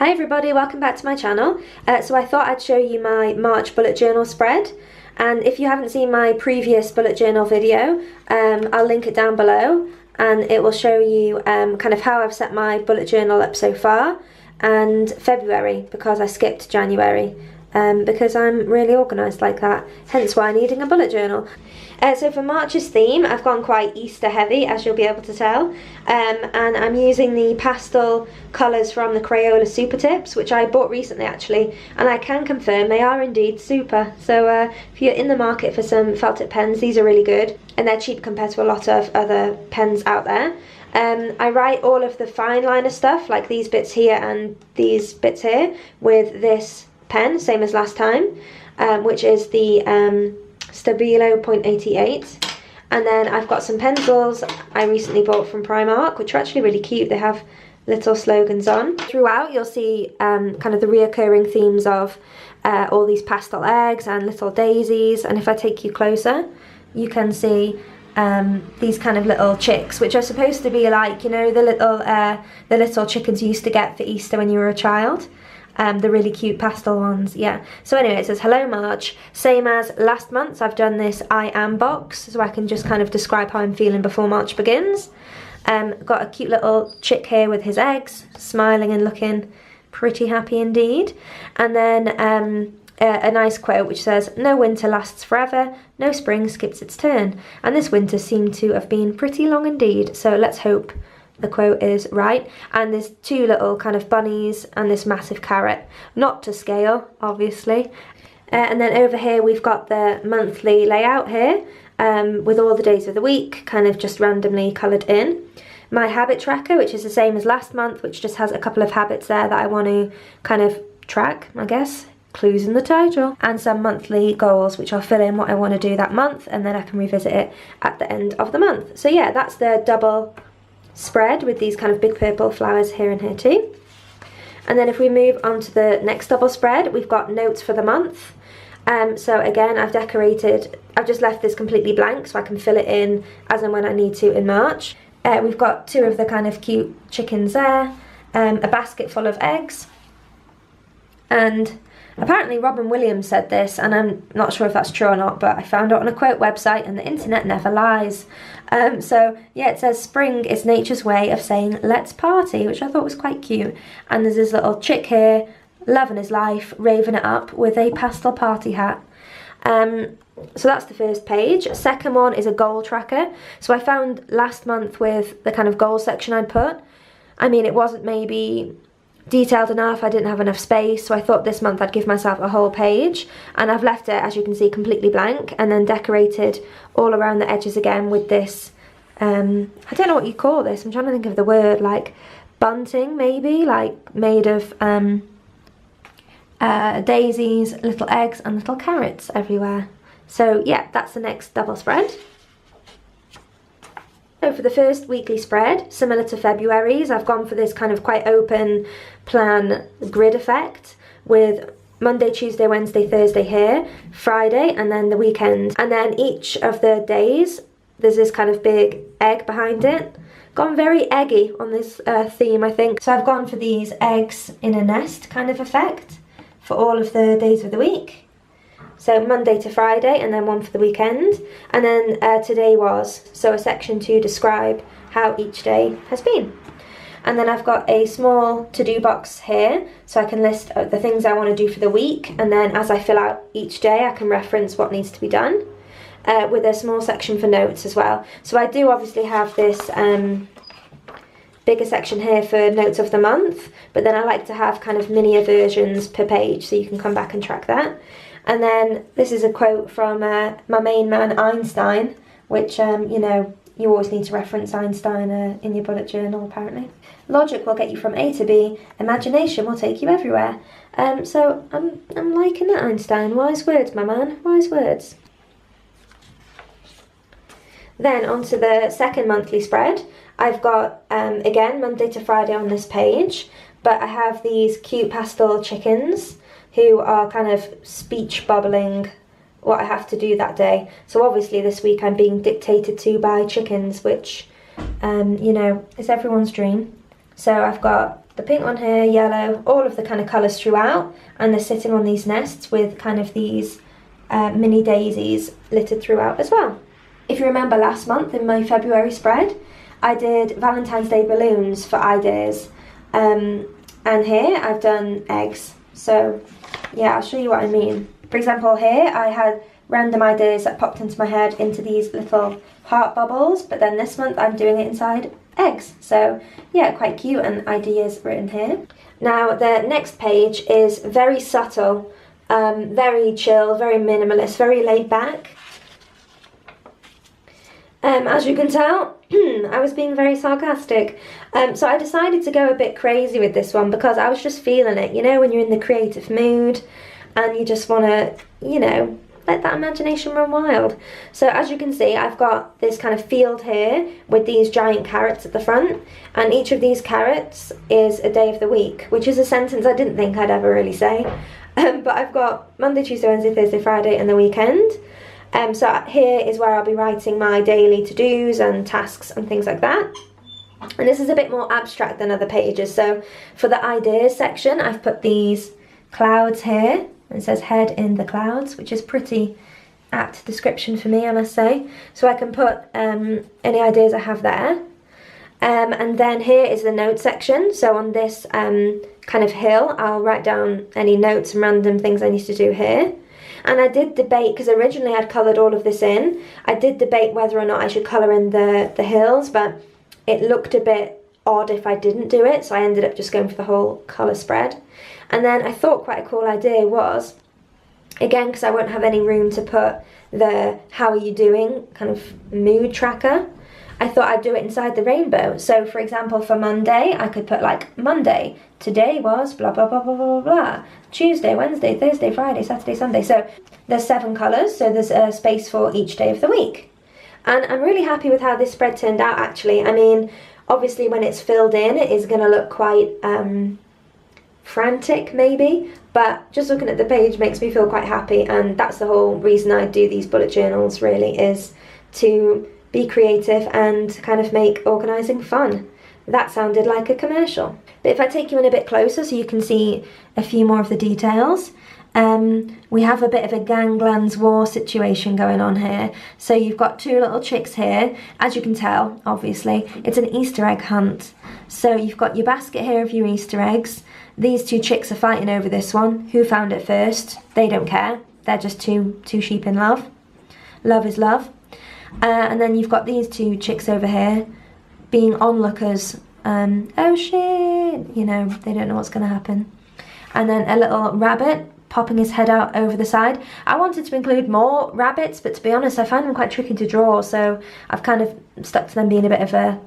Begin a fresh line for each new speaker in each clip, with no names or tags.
Hi everybody, welcome back to my channel. So I thought I'd show you my March bullet journal spread, and if you haven't seen my previous bullet journal video, I'll link it down below, and it will show you kind of how I've set my bullet journal up so far, and February because I skipped January because I'm really organised like that, hence why I'm needing a bullet journal. So for March's theme, I've gone quite Easter heavy, as you'll be able to tell, and I'm using the pastel colours from the Crayola Super Tips, which I bought recently actually, and I can confirm they are indeed super. So if you're in the market for some felt tip pens, these are really good, and they're cheap compared to a lot of other pens out there. I write all of the fine liner stuff, like these bits here and these bits here, with this pen, same as last time, which is the Stabilo 0.88, and then I've got some pencils I recently bought from Primark, which are actually really cute. They have little slogans on. Throughout you'll see kind of the reoccurring themes of all these pastel eggs and little daisies, and if I take you closer you can see these kind of little chicks, which are supposed to be like, you know, the little chickens you used to get for Easter when you were a child. The really cute pastel ones, yeah. So anyway, it says, hello March. Same as last month, I've done this I am box, so I can just kind of describe how I'm feeling before March begins. Got a cute little chick here with his eggs, smiling and looking pretty happy indeed. And then a nice quote which says, no winter lasts forever, no spring skips its turn. And this winter seemed to have been pretty long indeed, so let's hope the quote is right. And there's two little kind of bunnies and this massive carrot, not to scale obviously. And then over here we've got the monthly layout here, with all the days of the week kind of just randomly coloured in. My habit tracker, which is the same as last month, which just has a couple of habits there that I want to kind of track, I guess, clues in the title, and some monthly goals which I'll fill in what I want to do that month, and then I can revisit it at the end of the month. So yeah, that's the double spread with these kind of big purple flowers here and here too. And then if we move on to the next double spread, we've got notes for the month. So again, I've just left this completely blank so I can fill it in as and when I need to in March. We've got two of the kind of cute chickens there, a basket full of eggs, and apparently Robin Williams said this, and I'm not sure if that's true or not, but I found it on a quote website and the internet never lies. So yeah, it says spring is nature's way of saying let's party, which I thought was quite cute. And there's this little chick here, loving his life, raving it up with a pastel party hat. So that's the first page. Second one is a goal tracker. So I found last month with the kind of goal section I'd put, I mean, it wasn't maybe detailed enough, I didn't have enough space, so I thought this month I'd give myself a whole page, and I've left it, as you can see, completely blank, and then decorated all around the edges again with this, I don't know what you call this, I'm trying to think of the word, like bunting maybe, like made of daisies, little eggs and little carrots everywhere. So yeah, that's the next double spread. So for the first weekly spread, similar to February's, I've gone for this kind of quite open plan grid effect with Monday, Tuesday, Wednesday, Thursday here, Friday, and then the weekend. And then each of the days, there's this kind of big egg behind it. Gone very eggy on this theme, I think. So I've gone for these eggs in a nest kind of effect for all of the days of the week. So Monday to Friday, and then one for the weekend. And then today was, so a section to describe how each day has been. And then I've got a small to-do box here, so I can list the things I want to do for the week, and then as I fill out each day I can reference what needs to be done, with a small section for notes as well. So I do obviously have this bigger section here for notes of the month, but then I like to have kind of mini versions per page so you can come back and track that. And then this is a quote from my main man Einstein, which, you know, you always need to reference Einstein in your bullet journal apparently. Logic will get you from A to B, imagination will take you everywhere. So I'm liking that, Einstein. Wise words, my man, wise words. Then onto the second monthly spread. I've got, again, Monday to Friday on this page, but I have these cute pastel chickens who are kind of speech bubbling what I have to do that day. So obviously this week I'm being dictated to by chickens, which, you know, is everyone's dream. So I've got the pink one here, yellow, all of the kind of colours throughout, and they're sitting on these nests with kind of these mini daisies littered throughout as well. If you remember last month in my February spread, I did Valentine's Day balloons for ideas, and here I've done eggs. So yeah, I'll show you what I mean. For example, here I had random ideas that popped into my head into these little heart bubbles, but then this month I'm doing it inside eggs. So yeah, quite cute, and ideas written here. Now the next page is very subtle, very chill, very minimalist, very laid back. As you can tell, I was being very sarcastic. So I decided to go a bit crazy with this one because I was just feeling it, you know, when you're in the creative mood and you just want to, you know, let that imagination run wild. So as you can see, I've got this kind of field here with these giant carrots at the front, and each of these carrots is a day of the week, which is a sentence I didn't think I'd ever really say. But I've got Monday, Tuesday, Wednesday, Thursday, Friday and the weekend. So here is where I'll be writing my daily to-dos and tasks and things like that. And this is a bit more abstract than other pages. So for the ideas section, I've put these clouds here. It says head in the clouds, which is pretty apt description for me, I must say. So I can put any ideas I have there. And then here is the note section. So on this kind of hill, I'll write down any notes and random things I need to do here. And I did debate, because originally I'd coloured all of this in, I did debate whether or not I should colour in the hills, but it looked a bit odd if I didn't do it, so I ended up just going for the whole colour spread. And then I thought quite a cool idea was, again, because I won't have any room to put the how are you doing kind of mood tracker, I thought I'd do it inside the rainbow. So for example, for Monday, I could put like Monday, today was blah blah blah blah blah blah, Tuesday, Wednesday, Thursday, Friday, Saturday, Sunday. So there's 7 colours, so there's a space for each day of the week. And I'm really happy with how this spread turned out, actually. I mean, obviously when it's filled in, it is going to look quite frantic maybe, but just looking at the page makes me feel quite happy, and that's the whole reason I do these bullet journals, really, is to be creative and kind of make organising fun. That sounded like a commercial. But if I take you in a bit closer so you can see a few more of the details, we have a bit of a ganglands war situation going on here. So you've got 2 little chicks here. As you can tell, obviously, it's an Easter egg hunt. So you've got your basket here of your Easter eggs. These 2 chicks are fighting over this one. Who found it first? They don't care. They're just two sheep in love. Love is love. And then you've got these 2 chicks over here being onlookers. Oh shit, you know, they don't know what's going to happen. And then a little rabbit popping his head out over the side. I wanted to include more rabbits, but to be honest, I find them quite tricky to draw, so I've kind of stuck to them being a bit of a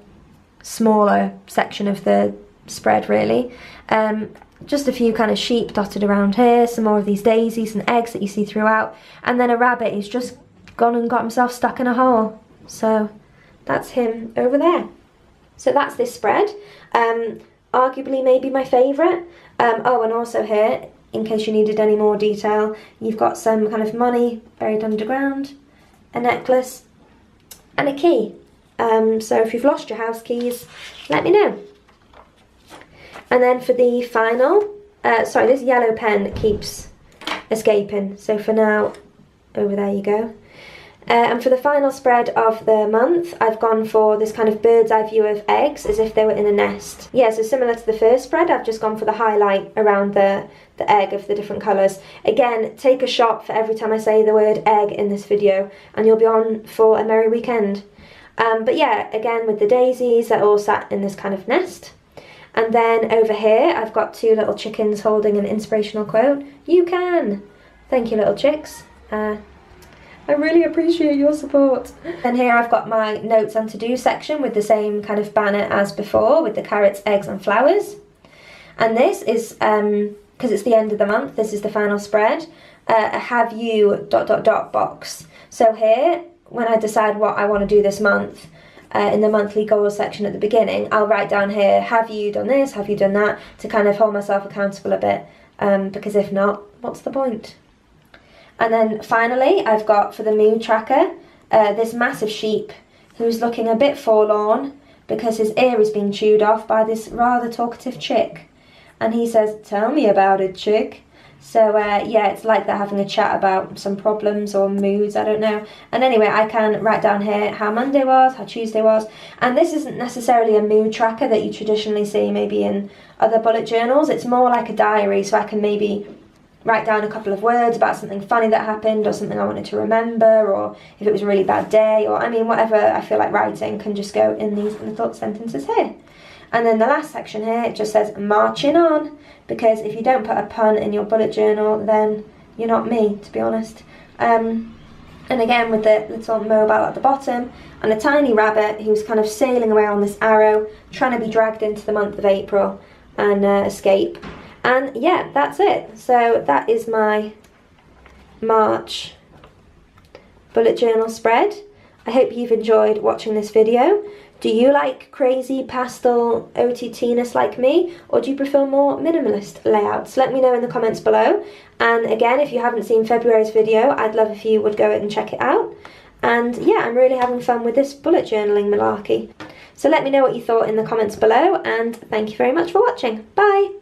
smaller section of the spread, really. Just a few kind of sheep dotted around here, some more of these daisies and eggs that you see throughout, and then a rabbit who's just gone and got himself stuck in a hole. So that's him over there. So that's this spread. Arguably maybe my favourite. Oh, and also here, in case you needed any more detail, you've got some kind of money buried underground, a necklace, and a key. So if you've lost your house keys, let me know. And then for the final, sorry, this yellow pen keeps escaping. So for now, over there you go. And for the final spread of the month, I've gone for this kind of bird's eye view of eggs as if they were in a nest. Yeah, so similar to the first spread, I've just gone for the highlight around the egg of the different colours. Again, take a shot for every time I say the word egg in this video, and you'll be on for a merry weekend. But yeah, again with the daisies, they're all sat in this kind of nest. And then over here, I've got 2 little chickens holding an inspirational quote. You can! Thank you, little chicks. I really appreciate your support. And here I've got my notes and to-do section with the same kind of banner as before, with the carrots, eggs and flowers. And this is, because it's the end of the month, this is the final spread, a have you ... box. So here, when I decide what I want to do this month, in the monthly goals section at the beginning, I'll write down here, have you done this, have you done that, to kind of hold myself accountable a bit, because if not, what's the point? And then finally, I've got for the mood tracker, this massive sheep who's looking a bit forlorn, because his ear is being chewed off by this rather talkative chick. And he says, "Tell me about it, chick." So yeah, it's like they're having a chat about some problems or moods, I don't know. And anyway, I can write down here how Monday was, how Tuesday was. And this isn't necessarily a mood tracker that you traditionally see maybe in other bullet journals. It's more like a diary, so I can maybe write down a couple of words about something funny that happened, or something I wanted to remember, or if it was a really bad day, or I mean whatever I feel like writing can just go in these little sentences here. And then the last section here, it just says marching on, because if you don't put a pun in your bullet journal, then you're not me, to be honest. And again, with the little mobile at the bottom, and a tiny rabbit who's kind of sailing away on this arrow, trying to be dragged into the month of April and escape. And yeah, that's it. So that is my March bullet journal spread. I hope you've enjoyed watching this video. Do you like crazy pastel OTT-ness like me, or do you prefer more minimalist layouts? Let me know in the comments below. And again, if you haven't seen February's video, I'd love if you would go and check it out. And yeah, I'm really having fun with this bullet journaling malarkey. So let me know what you thought in the comments below, and thank you very much for watching. Bye!